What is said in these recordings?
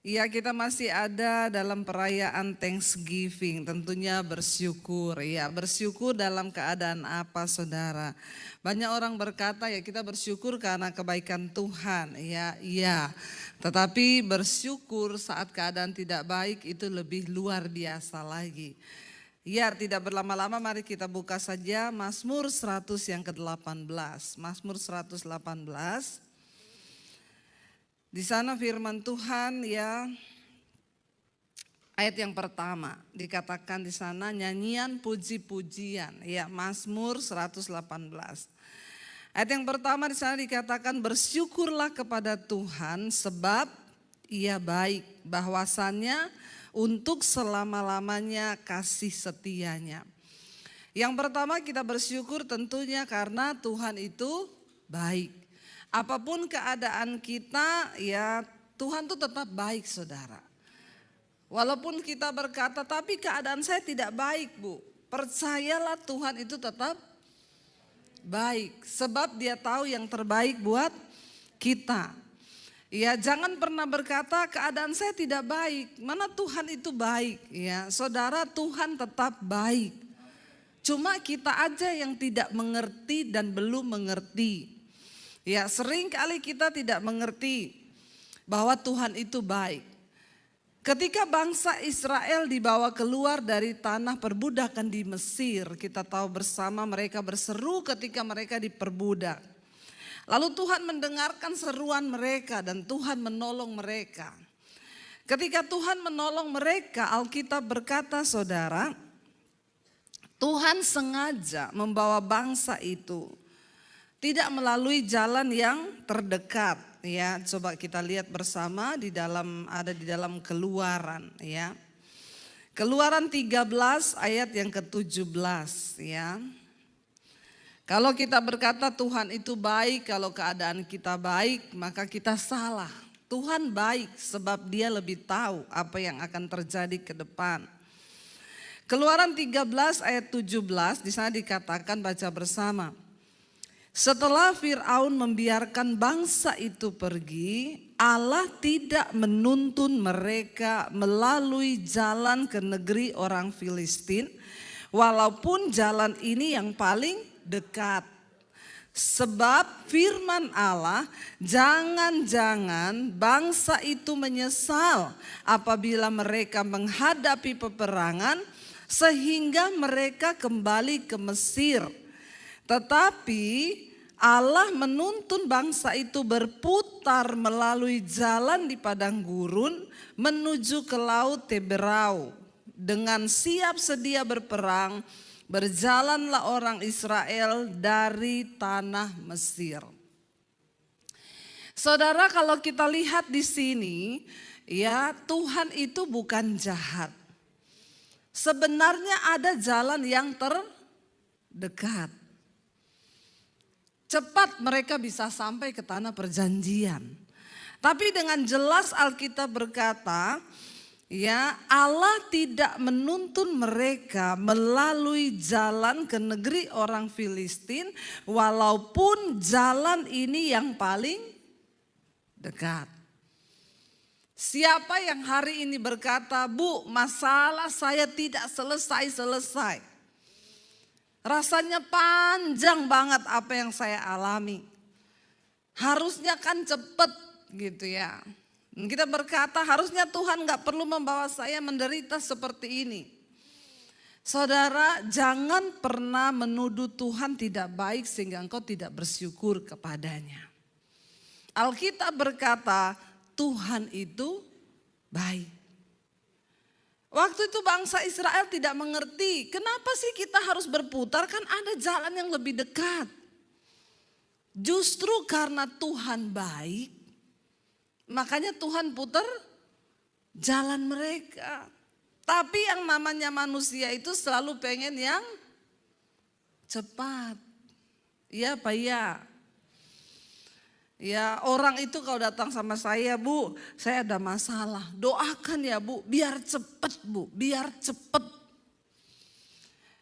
Ya, kita masih ada dalam perayaan Thanksgiving, tentunya bersyukur. Ya, bersyukur dalam keadaan apa, saudara? Banyak orang berkata ya kita bersyukur karena kebaikan Tuhan. Ya, iya. Tetapi bersyukur saat keadaan tidak baik itu lebih luar biasa lagi. Ya, tidak berlama-lama mari kita buka saja Mazmur 100 yang ke-18. Mazmur 118. Di sana firman Tuhan ya, ayat yang pertama dikatakan di sana nyanyian puji-pujian ya, Mazmur 118. Ayat yang pertama di sana dikatakan bersyukurlah kepada Tuhan sebab Ia baik, bahwasannya untuk selama-lamanya kasih setianya. Yang pertama kita bersyukur tentunya karena Tuhan itu baik. Apapun keadaan kita ya Tuhan tuh tetap baik, saudara. Walaupun kita berkata tapi keadaan saya tidak baik, Bu. Percayalah Tuhan itu tetap baik. Sebab Dia tahu yang terbaik buat kita. Ya, jangan pernah berkata keadaan saya tidak baik. Mana Tuhan itu baik ya. Saudara, Tuhan tetap baik. Cuma kita aja yang tidak mengerti dan belum mengerti. Ya, sering kali kita tidak mengerti bahwa Tuhan itu baik. Ketika bangsa Israel dibawa keluar dari tanah perbudakan di Mesir, kita tahu bersama mereka berseru ketika mereka diperbudak. Lalu Tuhan mendengarkan seruan mereka dan Tuhan menolong mereka. Ketika Tuhan menolong mereka, Alkitab berkata, saudara, Tuhan sengaja membawa bangsa itu tidak melalui jalan yang terdekat ya. Coba kita lihat bersama di dalam Keluaran ya. Keluaran 13 ayat yang ke-17 ya. Kalau kita berkata Tuhan itu baik, kalau keadaan kita baik, maka kita salah. Tuhan baik sebab Dia lebih tahu apa yang akan terjadi ke depan. Keluaran 13 ayat 17 di sana dikatakan, baca bersama. Setelah Fir'aun membiarkan bangsa itu pergi, Allah tidak menuntun mereka melalui jalan ke negeri orang Filistin, walaupun jalan ini yang paling dekat. Sebab firman Allah, jangan-jangan bangsa itu menyesal apabila mereka menghadapi peperangan sehingga mereka kembali ke Mesir. Tetapi Allah menuntun bangsa itu berputar melalui jalan di padang gurun menuju ke laut Teberau. Dengan siap sedia berperang, berjalanlah orang Israel dari tanah Mesir. Saudara, kalau kita lihat di sini, ya Tuhan itu bukan jahat. Sebenarnya ada jalan yang terdekat. Cepat mereka bisa sampai ke tanah perjanjian. Tapi dengan jelas Alkitab berkata, ya Allah tidak menuntun mereka melalui jalan ke negeri orang Filistin, walaupun jalan ini yang paling dekat. Siapa yang hari ini berkata, Bu, masalah saya tidak selesai-selesai. Rasanya panjang banget apa yang saya alami. Harusnya kan cepet gitu ya. Kita berkata harusnya Tuhan gak perlu membawa saya menderita seperti ini. Saudara, jangan pernah menuduh Tuhan tidak baik sehingga engkau tidak bersyukur kepadanya. Alkitab berkata Tuhan itu baik. Waktu itu bangsa Israel tidak mengerti, kenapa sih kita harus berputar, kan ada jalan yang lebih dekat. Justru karena Tuhan baik, makanya Tuhan putar jalan mereka. Tapi yang namanya manusia itu selalu pengen yang cepat. Iya Pak ya. Ya orang itu kalau datang sama saya, Bu, saya ada masalah. Doakan ya Bu, biar cepet Bu, biar cepet.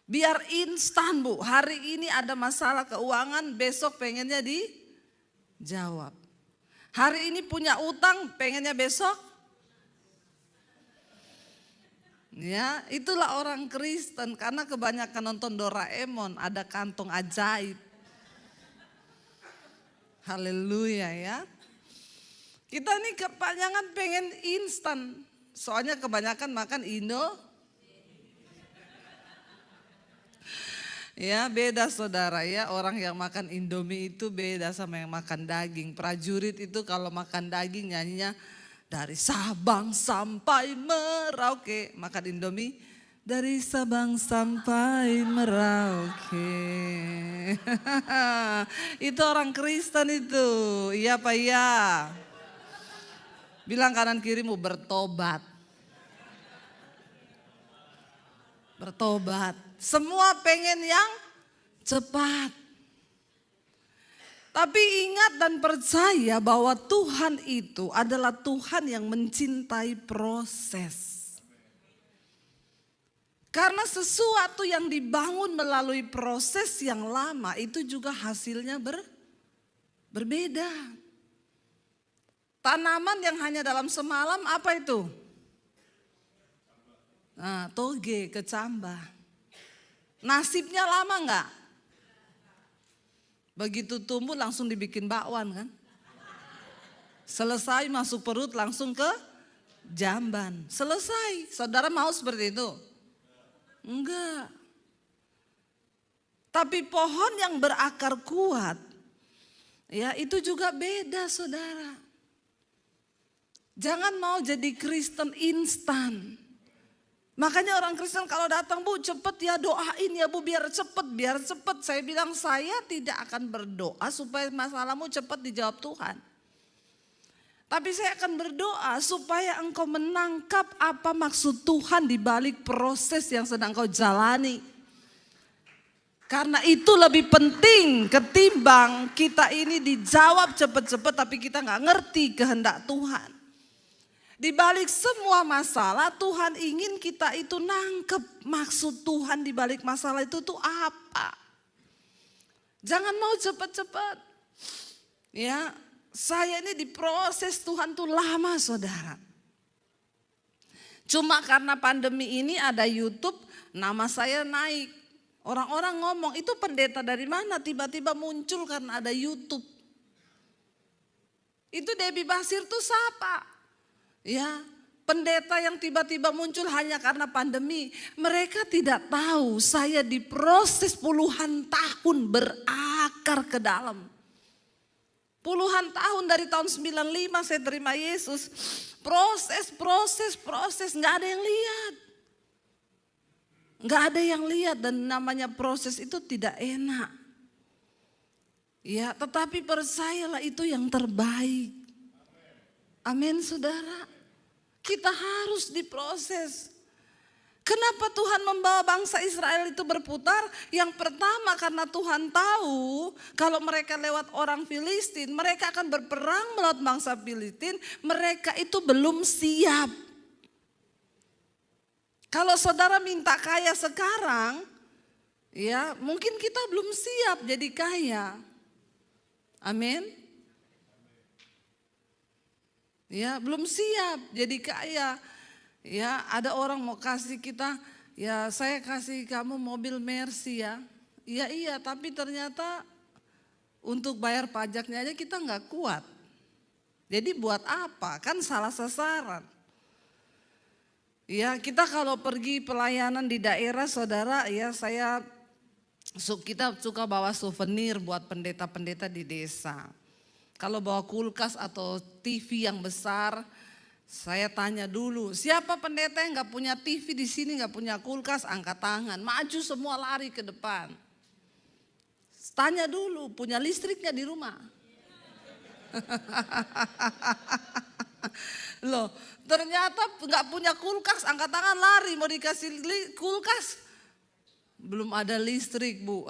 Biar instan Bu, hari ini ada masalah keuangan, besok pengennya dijawab. Hari ini punya utang, pengennya besok Ya, itulah orang Kristen karena kebanyakan nonton Doraemon, ada kantong ajaib. Haleluya ya. Kita nih kepanjangan pengen instan. Soalnya kebanyakan makan Indo. Ya beda saudara ya, orang yang makan Indomie itu beda sama yang makan daging. Prajurit itu kalau makan daging nyanyinya dari Sabang sampai Merauke. Makan Indomie dari Sabang sampai Merauke. Itu orang Kristen itu. Iya Pak ya. Bilang kanan kirimu bertobat. Bertobat. Semua pengen yang cepat. Tapi ingat dan percaya bahwa Tuhan itu adalah Tuhan yang mencintai proses. Karena sesuatu yang dibangun melalui proses yang lama itu juga hasilnya berbeda. Tanaman yang hanya dalam semalam apa itu? Nah, toge, kecambah. Nasibnya lama enggak? Begitu tumbuh langsung dibikin bakwan kan? Selesai masuk perut langsung ke jamban. Selesai. Saudara mau seperti itu? Enggak. Tapi pohon yang berakar kuat, ya itu juga beda saudara. Jangan mau jadi Kristen instan. Makanya orang Kristen kalau datang, Bu cepet ya doain ya Bu biar cepet. Saya bilang saya tidak akan berdoa supaya masalahmu cepat dijawab Tuhan. Tapi saya akan berdoa supaya engkau menangkap apa maksud Tuhan di balik proses yang sedang kau jalani. Karena itu lebih penting ketimbang kita ini dijawab cepet-cepet tapi kita gak ngerti kehendak Tuhan. Di balik semua masalah Tuhan ingin kita itu nangkep maksud Tuhan di balik masalah itu tuh apa. Jangan mau cepat-cepat. Ya, saya ini diproses Tuhan tuh lama saudara. Cuma karena pandemi ini ada YouTube, nama saya naik. Orang-orang ngomong itu pendeta dari mana tiba-tiba muncul karena ada YouTube. Itu Debbie Basir tuh siapa? Ya, pendeta yang tiba-tiba muncul hanya karena pandemi. Mereka tidak tahu saya diproses puluhan tahun berakar ke dalam. Puluhan tahun dari tahun 95 saya terima Yesus. Proses, gak ada yang lihat. Gak ada yang lihat dan namanya proses itu tidak enak. Ya, tetapi percayalah itu yang terbaik. Amin saudara. Kita harus diproses. Kenapa Tuhan membawa bangsa Israel itu berputar? Yang pertama karena Tuhan tahu kalau mereka lewat orang Filistin, mereka akan berperang melawan bangsa Filistin, mereka itu belum siap. Kalau saudara minta kaya sekarang, ya mungkin kita belum siap jadi kaya. Amin. Ya belum siap jadi kaya. Ya ada orang mau kasih kita, ya saya kasih kamu mobil Mercy ya. Iya tapi ternyata untuk bayar pajaknya aja kita nggak kuat. Jadi buat apa? Kan salah sasaran. Ya kita kalau pergi pelayanan di daerah saudara, ya kita suka bawa souvenir buat pendeta-pendeta di desa. Kalau bawa kulkas atau TV yang besar, saya tanya dulu, siapa pendeta yang gak punya TV di sini, gak punya kulkas, angkat tangan. Maju semua lari ke depan. Tanya dulu, punya listriknya di rumah? Loh, ternyata gak punya kulkas, angkat tangan lari, mau dikasih kulkas. Belum ada listrik Bu,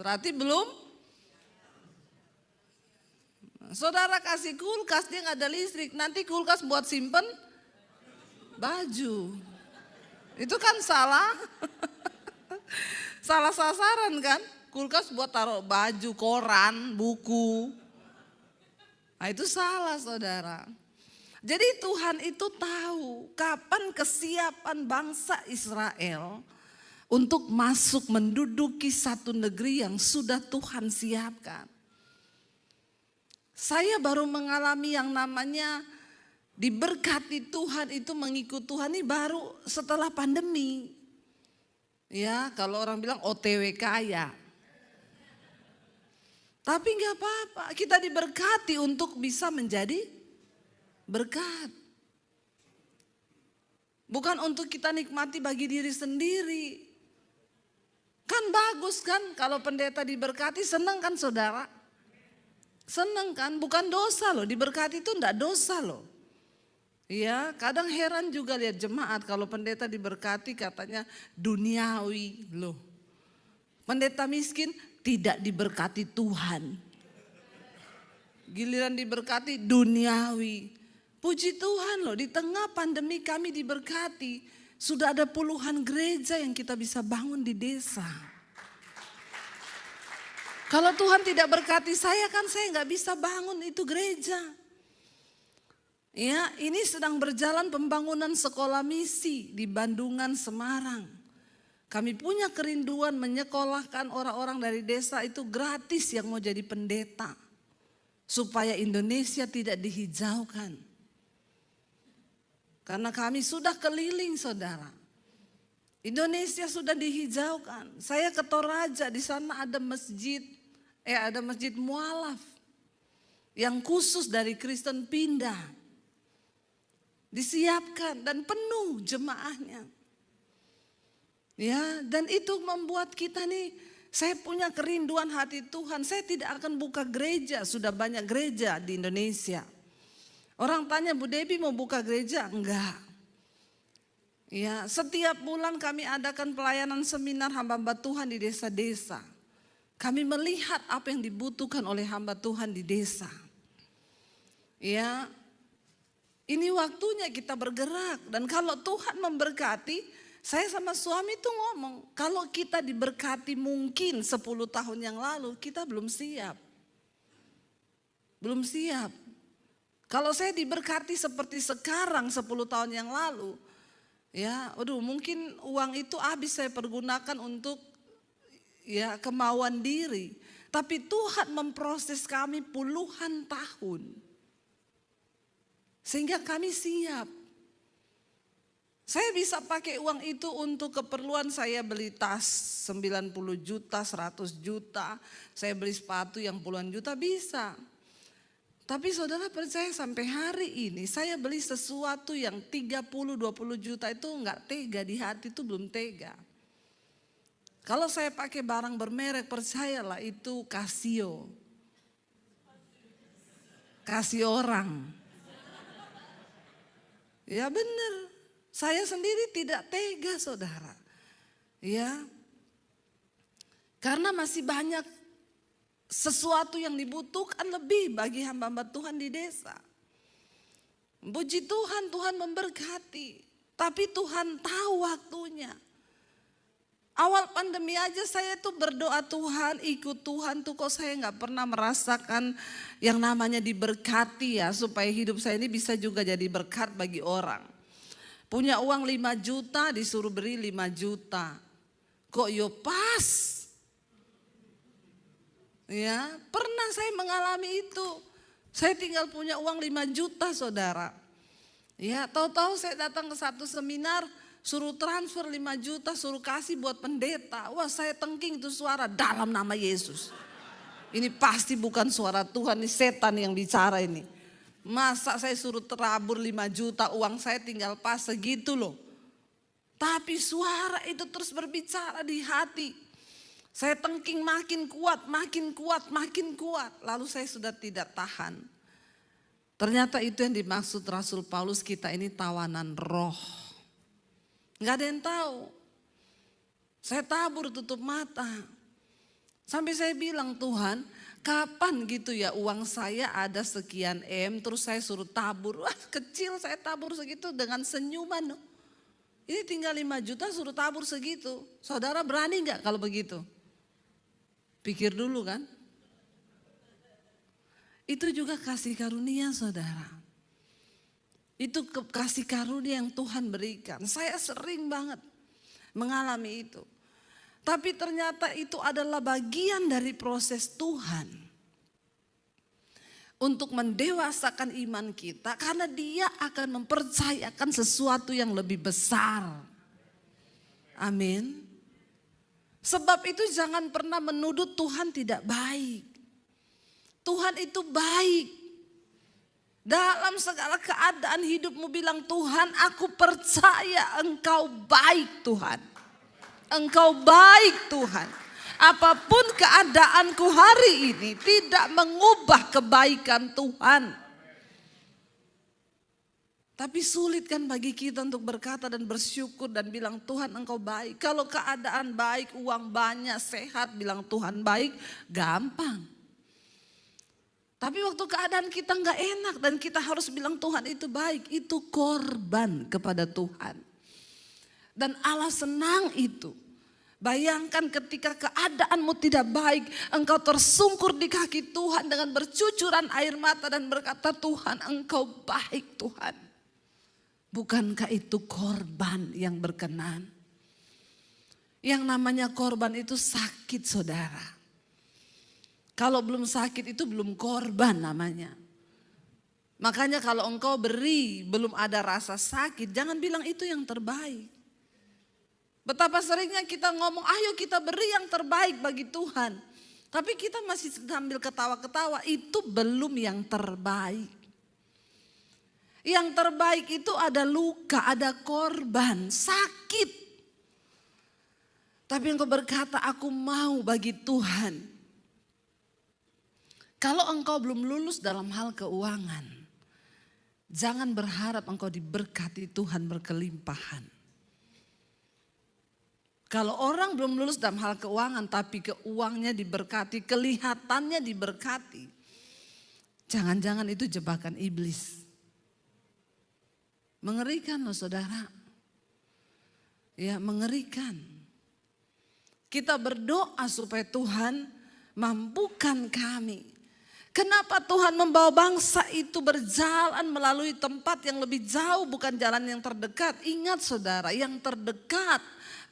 berarti belum. Saudara kasih kulkas dia nggak ada listrik, nanti kulkas buat simpen baju. Itu kan salah sasaran kan. Kulkas buat taruh baju, koran, buku. Nah itu salah saudara. Jadi Tuhan itu tahu kapan kesiapan bangsa Israel untuk masuk menduduki satu negeri yang sudah Tuhan siapkan. Saya baru mengalami yang namanya diberkati Tuhan, itu mengikut Tuhan ini baru setelah pandemi. Ya, kalau orang bilang OTW kaya. Tapi enggak apa-apa, kita diberkati untuk bisa menjadi berkat. Bukan untuk kita nikmati bagi diri sendiri. Kan bagus kan kalau pendeta diberkati, senang kan saudara? Senang kan, bukan dosa loh, diberkati itu enggak dosa loh. Ya, kadang heran juga lihat jemaat kalau pendeta diberkati katanya duniawi loh. Pendeta miskin tidak diberkati Tuhan. Giliran diberkati duniawi. Puji Tuhan loh, di tengah pandemi kami diberkati. Sudah ada puluhan gereja yang kita bisa bangun di desa. Kalau Tuhan tidak berkati saya kan saya nggak bisa bangun itu gereja. Ya, ini sedang berjalan pembangunan sekolah misi di Bandungan, Semarang. Kami punya kerinduan menyekolahkan orang-orang dari desa itu gratis yang mau jadi pendeta. Supaya Indonesia tidak dihijaukan. Karena kami sudah keliling saudara. Indonesia sudah dihijaukan. Saya ke Toraja, di sana ada masjid mualaf. Yang khusus dari Kristen pindah. Disiapkan dan penuh jemaahnya. Ya, dan itu membuat kita nih, saya punya kerinduan hati Tuhan. Saya tidak akan buka gereja, sudah banyak gereja di Indonesia. Orang tanya, Bu Debbie mau buka gereja? Enggak. Ya, setiap bulan kami adakan pelayanan seminar hamba-hamba Tuhan di desa-desa. Kami melihat apa yang dibutuhkan oleh hamba Tuhan di desa. Ya, ini waktunya kita bergerak. Dan kalau Tuhan memberkati, saya sama suami tuh ngomong, kalau kita diberkati mungkin 10 tahun yang lalu, kita belum siap. Belum siap. Kalau saya diberkati seperti sekarang 10 tahun yang lalu, ya, mungkin uang itu habis saya pergunakan untuk ya kemauan diri. Tapi Tuhan memproses kami puluhan tahun. Sehingga kami siap. Saya bisa pakai uang itu untuk keperluan saya beli tas 90 juta, 100 juta. Saya beli sepatu yang puluhan juta bisa. Tapi saudara percaya sampai hari ini saya beli sesuatu yang 30-20 juta itu enggak tega, di hati itu belum tega. Kalau saya pakai barang bermerek percayalah itu Casio. Kasih orang. Ya benar, saya sendiri tidak tega saudara. Ya, karena masih banyak sesuatu yang dibutuhkan lebih bagi hamba-hamba Tuhan di desa. Puji Tuhan, Tuhan memberkati. Tapi Tuhan tahu waktunya. Awal pandemi aja saya tuh berdoa Tuhan, ikut Tuhan tuh kok saya gak pernah merasakan yang namanya diberkati ya. Supaya hidup saya ini bisa juga jadi berkat bagi orang. Punya uang 5 juta disuruh beri 5 juta. Kok yo pas? Ya, pernah saya mengalami itu. Saya tinggal punya uang 5 juta saudara. Ya, tahu-tahu saya datang ke satu seminar, suruh transfer 5 juta, suruh kasih buat pendeta. Wah, saya tengking itu suara dalam nama Yesus. Ini pasti bukan suara Tuhan, ini setan yang bicara ini. Masa saya suruh terabur 5 juta, uang saya tinggal pas segitu loh. Tapi suara itu terus berbicara di hati. Saya tengking makin kuat, makin kuat, makin kuat. Lalu saya sudah tidak tahan. Ternyata itu yang dimaksud Rasul Paulus, kita ini tawanan roh. Gak ada yang tahu. Saya tabur tutup mata. Sampai saya bilang, Tuhan kapan gitu ya uang saya ada sekian M terus saya suruh tabur. Wah kecil saya tabur segitu dengan senyuman. Ini tinggal 5 juta suruh tabur segitu. Saudara berani gak kalau begitu? Pikir dulu kan. Itu juga kasih karunia saudara. Itu kasih karunia yang Tuhan berikan. Saya sering banget mengalami itu. Tapi ternyata itu adalah bagian dari proses Tuhan untuk mendewasakan iman kita, karena Dia akan mempercayakan sesuatu yang lebih besar. Amin. Sebab itu jangan pernah menuduh Tuhan tidak baik. Tuhan itu baik. Dalam segala keadaan hidupmu bilang, Tuhan, aku percaya Engkau baik, Tuhan. Engkau baik, Tuhan. Apapun keadaanku hari ini tidak mengubah kebaikan Tuhan. Tapi sulit kan bagi kita untuk berkata dan bersyukur dan bilang, Tuhan Engkau baik. Kalau keadaan baik, uang banyak, sehat, bilang Tuhan baik, gampang. Tapi waktu keadaan kita nggak enak dan kita harus bilang Tuhan itu baik, itu korban kepada Tuhan. Dan Allah senang itu. Bayangkan ketika keadaanmu tidak baik, engkau tersungkur di kaki Tuhan dengan bercucuran air mata dan berkata, Tuhan Engkau baik, Tuhan. Bukankah itu korban yang berkenan? Yang namanya korban itu sakit, saudara. Kalau belum sakit itu belum korban namanya. Makanya kalau engkau beri belum ada rasa sakit, jangan bilang itu yang terbaik. Betapa seringnya kita ngomong, ayo kita beri yang terbaik bagi Tuhan. Tapi kita masih sambil ketawa-ketawa, itu belum yang terbaik. Yang terbaik itu ada luka, ada korban, sakit. Tapi engkau berkata, aku mau bagi Tuhan. Kalau engkau belum lulus dalam hal keuangan, jangan berharap engkau diberkati Tuhan berkelimpahan. Kalau orang belum lulus dalam hal keuangan tapi keuangannya diberkati, kelihatannya diberkati, jangan-jangan itu jebakan iblis. Mengerikan loh saudara. Ya, mengerikan. Kita berdoa supaya Tuhan mampukan kami. Kenapa Tuhan membawa bangsa itu berjalan melalui tempat yang lebih jauh, bukan jalan yang terdekat? Ingat saudara, yang terdekat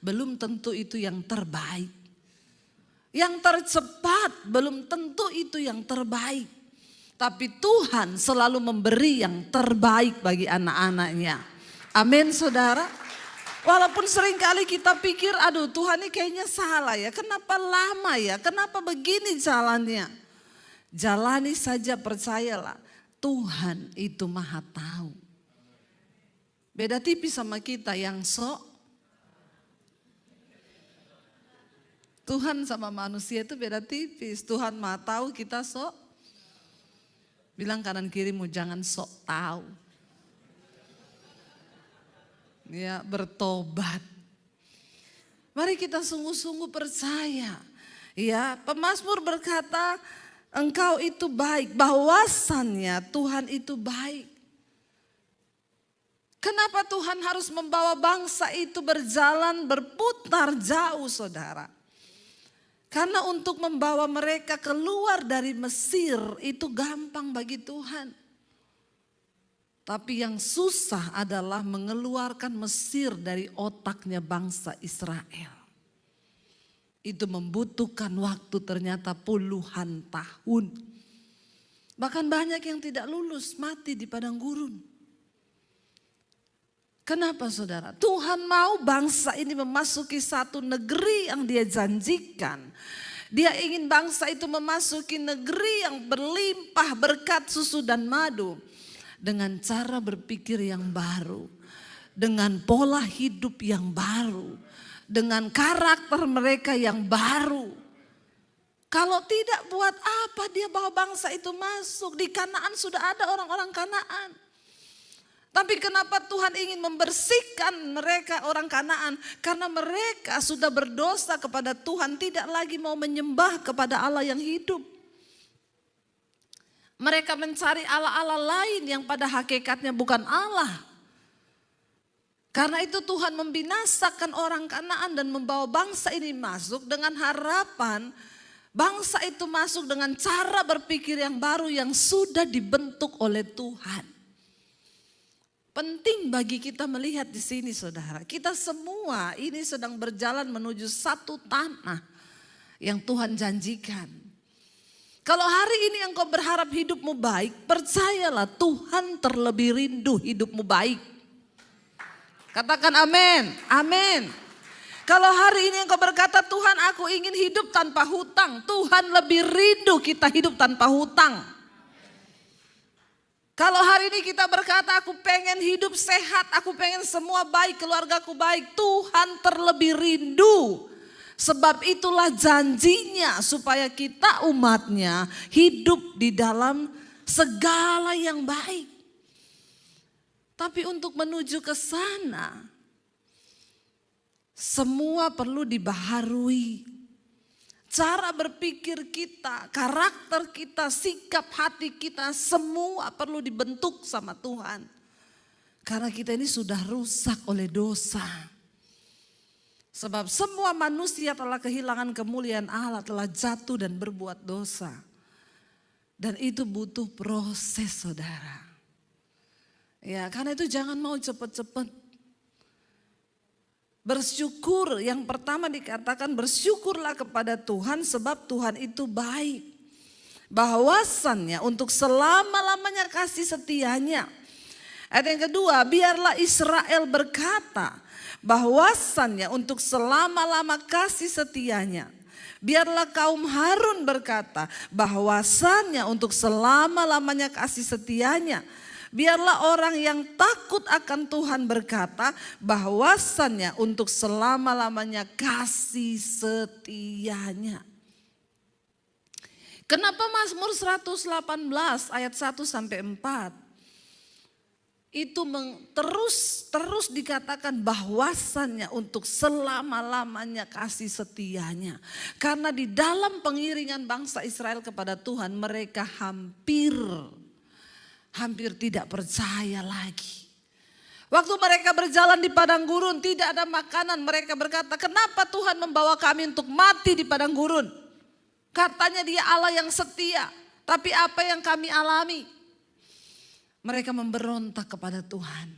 belum tentu itu yang terbaik. Yang tercepat belum tentu itu yang terbaik. Tapi Tuhan selalu memberi yang terbaik bagi anak-anaknya. Amin saudara. Walaupun seringkali kita pikir, aduh Tuhan ini kayaknya salah ya. Kenapa lama ya? Kenapa begini jalannya? Jalani saja, percayalah. Tuhan itu maha tahu. Beda tipis sama kita yang sok. Tuhan sama manusia itu beda tipis. Tuhan maha tahu, kita sok. Bilang kanan kirimu, jangan sok tahu. Ya, bertobat. Mari kita sungguh-sungguh percaya. Ya, pemazmur berkata, Engkau itu baik, bahwasannya Tuhan itu baik. Kenapa Tuhan harus membawa bangsa itu berjalan berputar jauh saudara? Karena untuk membawa mereka keluar dari Mesir itu gampang bagi Tuhan. Tapi yang susah adalah mengeluarkan Mesir dari otaknya bangsa Israel. Itu membutuhkan waktu ternyata puluhan tahun. Bahkan banyak yang tidak lulus, mati di padang gurun. Kenapa saudara? Tuhan mau bangsa ini memasuki satu negeri yang dia janjikan. Dia ingin bangsa itu memasuki negeri yang berlimpah berkat susu dan madu. Dengan cara berpikir yang baru. Dengan pola hidup yang baru. Dengan karakter mereka yang baru. Kalau tidak, buat apa dia bawa bangsa itu masuk? Di Kanaan sudah ada orang-orang Kanaan. Tapi kenapa Tuhan ingin membersihkan mereka orang Kanaan? Karena mereka sudah berdosa kepada Tuhan, tidak lagi mau menyembah kepada Allah yang hidup. Mereka mencari Allah-Allah lain yang pada hakikatnya bukan Allah. Karena itu Tuhan membinasakan orang Kanaan dan membawa bangsa ini masuk dengan harapan bangsa itu masuk dengan cara berpikir yang baru yang sudah dibentuk oleh Tuhan. Penting bagi kita melihat di sini saudara. Kita semua ini sedang berjalan menuju satu tanah yang Tuhan janjikan. Kalau hari ini engkau berharap hidupmu baik, percayalah Tuhan terlebih rindu hidupmu baik. Katakan amin, amin. Kalau hari ini engkau berkata Tuhan aku ingin hidup tanpa hutang, Tuhan lebih rindu kita hidup tanpa hutang. Kalau hari ini kita berkata aku pengen hidup sehat, aku pengen semua baik, keluargaku baik, Tuhan terlebih rindu. Sebab itulah janjinya supaya kita umatnya hidup di dalam segala yang baik. Tapi untuk menuju ke sana, semua perlu dibaharui. Cara berpikir kita, karakter kita, sikap hati kita, semua perlu dibentuk sama Tuhan. Karena kita ini sudah rusak oleh dosa. Sebab semua manusia telah kehilangan kemuliaan Allah, telah jatuh dan berbuat dosa. Dan itu butuh proses saudara. Ya, karena itu jangan mau cepat-cepat. Bersyukur, yang pertama dikatakan bersyukurlah kepada Tuhan sebab Tuhan itu baik. Bahwasannya untuk selama-lamanya kasih setianya. Ayat yang kedua, biarlah Israel berkata bahwasannya untuk selama-lama kasih setianya. Biarlah kaum Harun berkata bahwasannya untuk selama-lamanya kasih setianya. Biarlah orang yang takut akan Tuhan berkata bahwasannya untuk selama-lamanya kasih setianya. Kenapa Mazmur 118 ayat 1 sampai 4 itu terus dikatakan bahwasannya untuk selama-lamanya kasih setianya. Karena di dalam pengiringan bangsa Israel kepada Tuhan mereka hampir tidak percaya lagi. Waktu mereka berjalan di padang gurun tidak ada makanan, mereka berkata, kenapa Tuhan membawa kami untuk mati di padang gurun? Katanya Dia Allah yang setia, tapi apa yang kami alami? Mereka memberontak kepada Tuhan.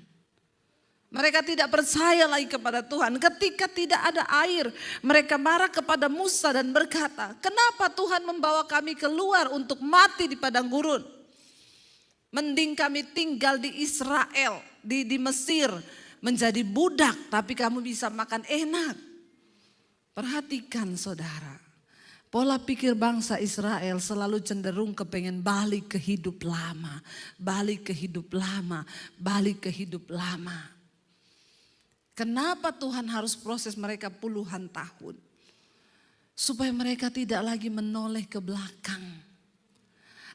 Mereka tidak percaya lagi kepada Tuhan. Ketika tidak ada air, mereka marah kepada Musa dan berkata, kenapa Tuhan membawa kami keluar untuk mati di padang gurun? Mending kami tinggal di Israel, di Mesir, menjadi budak, tapi kamu bisa makan enak. Perhatikan saudara, pola pikir bangsa Israel selalu cenderung kepengen balik ke hidup lama, balik ke hidup lama, balik ke hidup lama. Kenapa Tuhan harus proses mereka puluhan tahun? Supaya mereka tidak lagi menoleh ke belakang.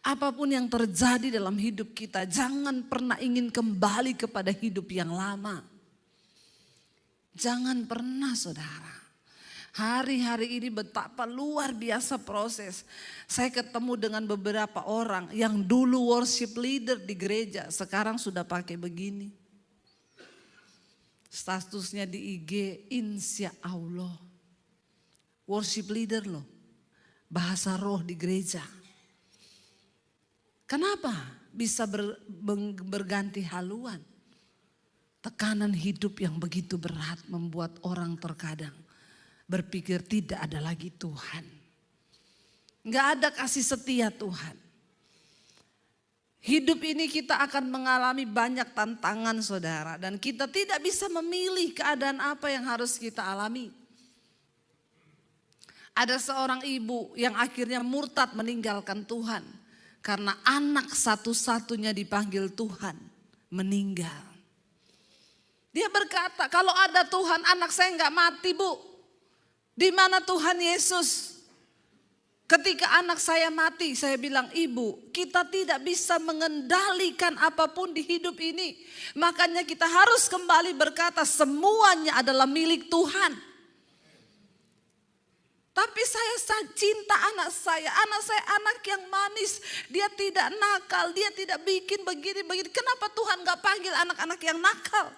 Apapun yang terjadi dalam hidup kita, jangan pernah ingin kembali kepada hidup yang lama. Jangan pernah saudara. Hari-hari ini betapa luar biasa proses. Saya ketemu dengan beberapa orang yang dulu worship leader di gereja, sekarang sudah pakai begini. Statusnya di IG, insya Allah. Worship leader loh, bahasa roh di gereja. Kenapa bisa berganti haluan? Tekanan hidup yang begitu berat membuat orang terkadang berpikir tidak ada lagi Tuhan. Nggak ada kasih setia Tuhan. Hidup ini kita akan mengalami banyak tantangan saudara. Dan kita tidak bisa memilih keadaan apa yang harus kita alami. Ada seorang ibu yang akhirnya murtad meninggalkan Tuhan. Karena anak satu-satunya dipanggil Tuhan meninggal. Dia berkata, kalau ada Tuhan anak saya nggak mati Bu. Di mana Tuhan Yesus? Ketika anak saya mati, saya bilang ibu, kita tidak bisa mengendalikan apapun di hidup ini. Makanya kita harus kembali berkata semuanya adalah milik Tuhan. Tapi saya cinta anak saya anak yang manis, dia tidak nakal, dia tidak bikin begini-begini. Kenapa Tuhan gak panggil anak-anak yang nakal?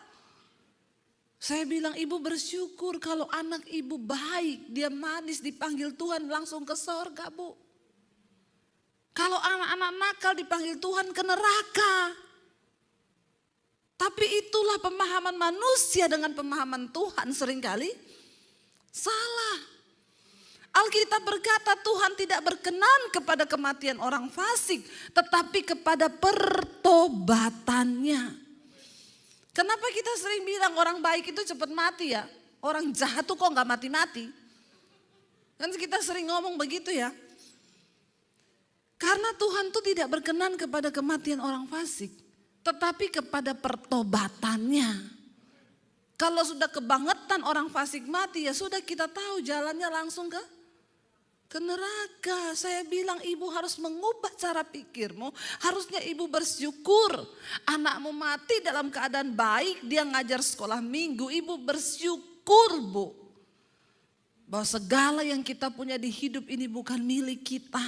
Saya bilang ibu bersyukur kalau anak ibu baik, dia manis dipanggil Tuhan langsung ke sorga Bu. Kalau anak-anak nakal dipanggil Tuhan ke neraka. Tapi itulah pemahaman manusia dengan pemahaman Tuhan seringkali salah. Alkitab berkata Tuhan tidak berkenan kepada kematian orang fasik, tetapi kepada pertobatannya. Kenapa kita sering bilang orang baik itu cepat mati ya? Orang jahat tuh kok gak mati-mati? Kan kita sering ngomong begitu ya. Karena Tuhan tuh tidak berkenan kepada kematian orang fasik, tetapi kepada pertobatannya. Kalau sudah kebangetan orang fasik mati, ya sudah, kita tahu jalannya langsung ke neraka. Saya bilang ibu harus mengubah cara pikirmu. Harusnya ibu bersyukur. Anakmu mati dalam keadaan baik, dia ngajar sekolah minggu. Ibu bersyukur, Bu. Bahwa segala yang kita punya di hidup ini bukan milik kita.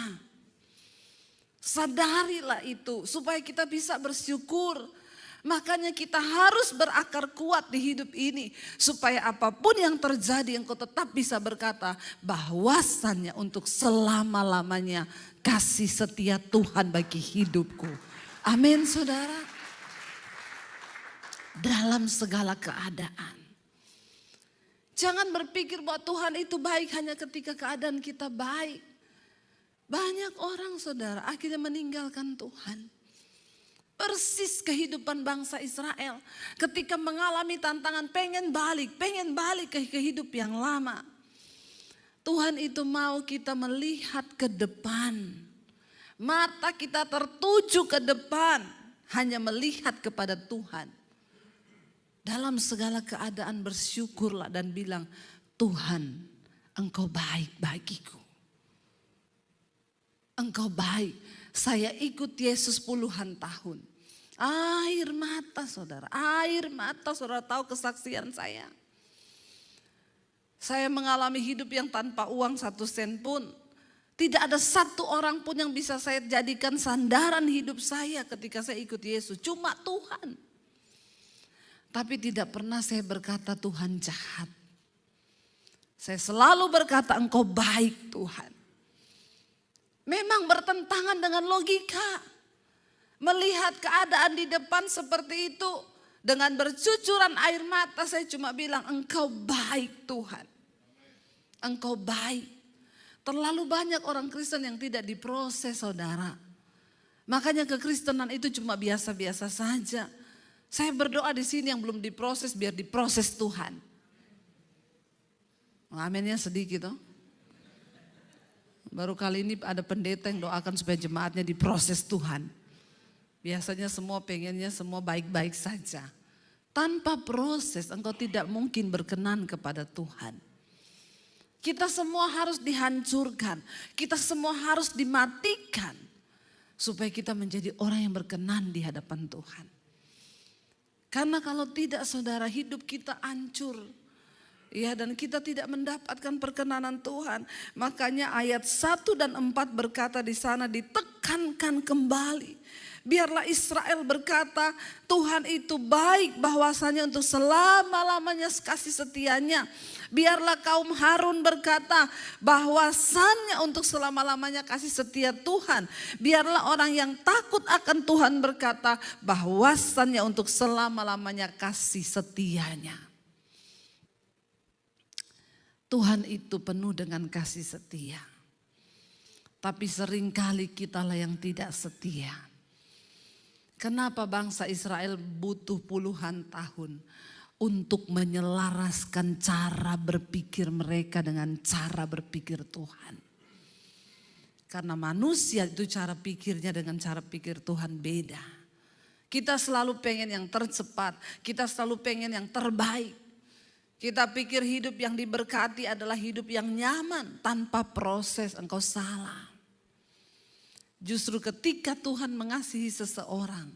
Sadarilah itu supaya kita bisa bersyukur. Makanya kita harus berakar kuat di hidup ini. Supaya apapun yang terjadi engkau tetap bisa berkata bahwasannya untuk selama-lamanya kasih setia Tuhan bagi hidupku. Amin saudara. Dalam segala keadaan. Jangan berpikir bahwa Tuhan itu baik hanya ketika keadaan kita baik. Banyak orang saudara akhirnya meninggalkan Tuhan. Persis kehidupan bangsa Israel ketika mengalami tantangan pengen balik ke hidup yang lama. Tuhan itu mau kita melihat ke depan. Mata kita tertuju ke depan, hanya melihat kepada Tuhan. Dalam segala keadaan bersyukurlah dan bilang, Tuhan, Engkau baik bagiku. Engkau baik. Saya ikut Yesus puluhan tahun. Air mata saudara tahu kesaksian saya. Saya mengalami hidup yang tanpa uang 1 sen pun. Tidak ada satu orang pun yang bisa saya jadikan sandaran hidup saya ketika saya ikut Yesus. Cuma Tuhan. Tapi tidak pernah saya berkata Tuhan jahat. Saya selalu berkata Engkau baik Tuhan. Memang bertentangan dengan logika. Melihat keadaan di depan seperti itu. Dengan bercucuran air mata saya cuma bilang Engkau baik Tuhan. Engkau baik. Terlalu banyak orang Kristen yang tidak diproses saudara. Makanya kekristenan itu cuma biasa-biasa saja. Saya berdoa di sini yang belum diproses biar diproses Tuhan. Aminnya sedikit toh. Baru kali ini ada pendeta yang doakan supaya jemaatnya diproses Tuhan. Biasanya semua pengennya semua baik-baik saja. Tanpa proses engkau tidak mungkin berkenan kepada Tuhan. Kita semua harus dihancurkan. Kita semua harus dimatikan. Supaya kita menjadi orang yang berkenan di hadapan Tuhan. Karena kalau tidak saudara hidup kita hancur. Ya, dan kita tidak mendapatkan perkenanan Tuhan. Makanya ayat 1 dan 4 berkata di sana ditekankan kembali. Biarlah Israel berkata Tuhan itu baik bahwasanya untuk selama-lamanya kasih setianya. Biarlah kaum Harun berkata bahwasannya untuk selama-lamanya kasih setia Tuhan. Biarlah orang yang takut akan Tuhan berkata bahwasannya untuk selama-lamanya kasih setianya. Tuhan itu penuh dengan kasih setia. Tapi seringkali kitalah yang tidak setia. Kenapa bangsa Israel butuh puluhan tahun untuk menyelaraskan cara berpikir mereka dengan cara berpikir Tuhan. Karena manusia itu cara pikirnya dengan cara pikir Tuhan beda. Kita selalu pengen yang tercepat, kita selalu pengen yang terbaik. Kita pikir hidup yang diberkati adalah hidup yang nyaman tanpa proses, engkau salah. Justru ketika Tuhan mengasihi seseorang,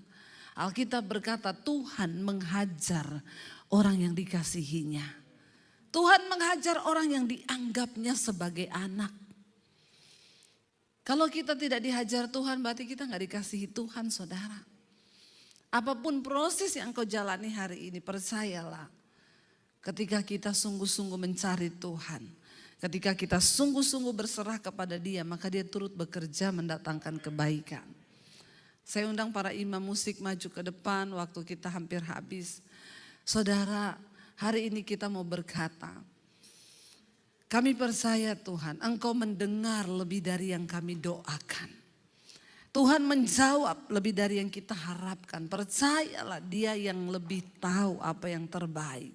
Alkitab berkata Tuhan menghajar orang yang dikasihinya. Tuhan menghajar orang yang dianggapnya sebagai anak. Kalau kita tidak dihajar Tuhan berarti kita gak dikasihi Tuhan saudara. Apapun proses yang engkau jalani hari ini percayalah. Ketika kita sungguh-sungguh mencari Tuhan. Ketika kita sungguh-sungguh berserah kepada Dia. Maka Dia turut bekerja mendatangkan kebaikan. Saya undang para imam musik maju ke depan, waktu kita hampir habis. Saudara, hari ini kita mau berkata, kami percaya Tuhan, Engkau mendengar lebih dari yang kami doakan. Tuhan menjawab lebih dari yang kita harapkan. Percayalah, Dia yang lebih tahu apa yang terbaik.